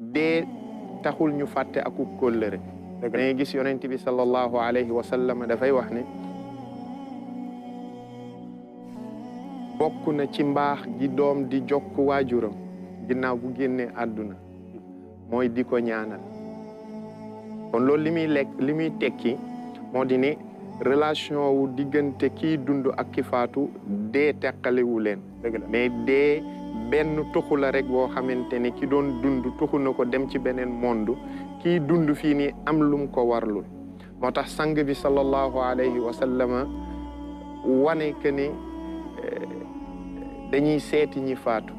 dee taxul ñu fàtte akub kóllëre dangay gis yonent bi sallallahu alayhi wa sallam dafay wax ne bokk na ci mbaax gi doom di jokk waajuram ginnaaw bu génnee àdduna mooy di ko ñaanal kon loolu li muy tekki moo di ne relation wu diggante kii dund ak ki faatu dee teqalewu leen mais dee benn tuxu la rek boo xamante ne ki doon dund tuxu na ko dem ci beneen monde kii dund fii nii am lum ko warlul moo tax sang bi sallallahu alayhi wa sallama wane que ne dañuy seeti ñi faatu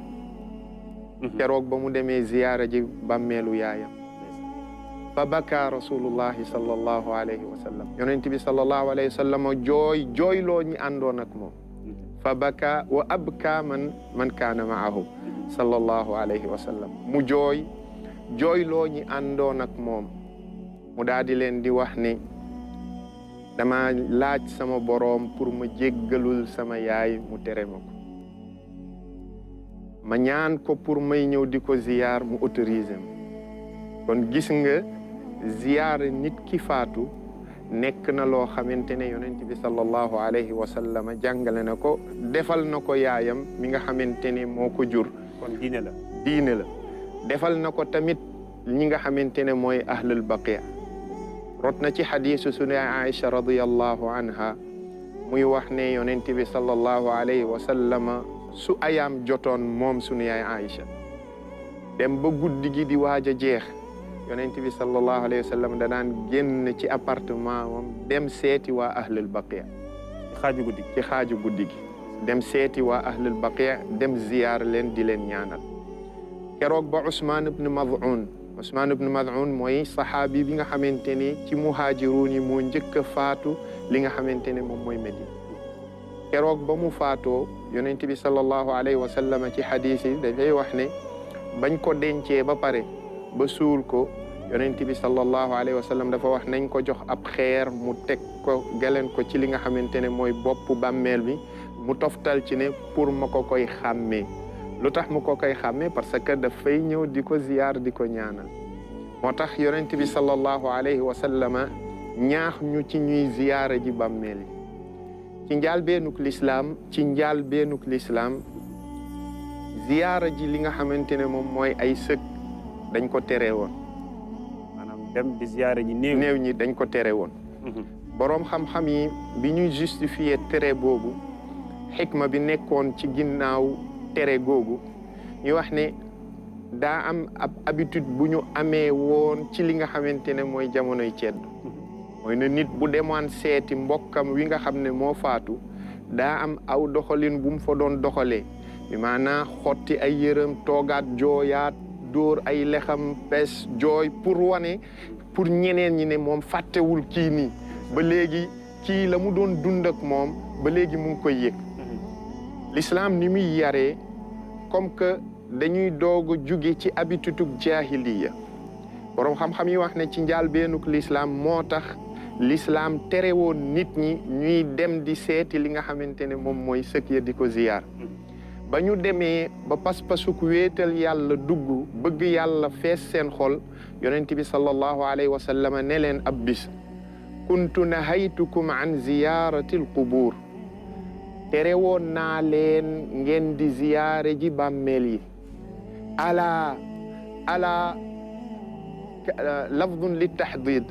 keroog ba mu demee ziyaara ji bàmmeelu yaayam fa baka rasulullahi sallallahu alayhi wa sallam yonent bi sallallahu alayhi wa sallam jooyloo ñi àndoon ak moom fa baka wa abka man kaana maahu sallallahu alayhi wa sallam mu jooyloo ñi àndoon ak moom mu daal di leen di wax ne dama laaj sama boroom pour ma jéggalul sama yaay mu tere ma ko ma ñaan ko pour may ñëw di ko ziyaar mu autorisé ma kon gis nga ziyaar nit ki faatu nekk na loo xamante ne yonent bi sallallahu alayhi wa sallam jàngale na ko defal na ko yaayam mi nga xamante ne moo ko jur kon diine la defal na ko tamit ñi nga xamante ne mooy ahlul baqiya rot na ci xadiisu sunu Aïcha radiyallahu anha muy wax ne yonent bi sallallahu alayhi wa sallam su ayaam jotoon moom sunu yaay Aïcha dem ba guddi gi di waaj a jeex yonent bi sallallahu alayhi wa sallam danaan génn ci appartement moom dem seeti waa ahlul baqiya ci xaaju guddi gi dem seeti waa ahlul baqiya dem ziyaar leen di leen ñaanal keroog ba Usmaan ibn Maz'un mooy saxaabi bi nga xamante ne ci muhaajiruun yi moo njëkk a faatu li nga xamante ne moom mooy Medina keroog ba mu faatoo yonent bi sallallahu alayhi wa sallam ci xadiis yi dafay wax ne bañ ko dencee ba pare ba suul ko yonent bi sallallahu alayhi wa sallam dafa wax nañ ko jox ab xeer mu teg ko galeen ko ci li nga xamante ne mooy bopp bàmmeel bi mu toftal ci ne pour ma ko koy xàmmee lu tax mu ko koy xàmmee parce que dafay ñëw di ko ziyaar di ko ñaanal moo tax yonent bi sallallahu alayhi wa sallama ñaax ñu ci ñuy ziyaara ji bàmmeel yi ci njaal beenuk lislaam ziyaara ji li nga xamante ne moom mooy ay sëg dañ ko tere woon maanaam dem di ziyaara ji néew ñi dañ ko tere woon boroom xam-xam yi bi ñuy justifier tere boobu xikma bi nekkoon ci ginnaaw tere googu ñu wax ne daa am ab habitude bu ñu amee woon ci li nga xamante ne mooy jamonoy ceddu mooy na nit bu demaan seeti mbokkam wi nga xam ne moo faatu daa am aw doxalin bu mu fa doon doxalee bi maanaa xotti ay yërëm toogaat jooyaat dóor ay lexam pes jooy pour wane pour ñeneen ñi ne moom fàttewul kii nii ba léegi kii la mu doon dund ak moom ba léegi mu ngi koy yëg l'islam ni muy yaree comme que dañuy doog a jóge ci habitude jaahiliya boroom xam-xam yi wax ne ci njaal beenuk l'islam moo tax l'islam tere woon nit ñi ñuy dem di seeti li nga xamante ne moom mooy sëkk ya di ko ziyaar ba ñu demee ba pas-pasuk wéetal yàlla dugg bëgg yàlla fees seen xol yonent bi sallallahu alayhi wa sallam ne leen ab bis kuntu nahaytukum an ziyarati al qubur tere woon naa leen ngeen di ziyaare ji bàmmeel yi ala lafdun li tahdid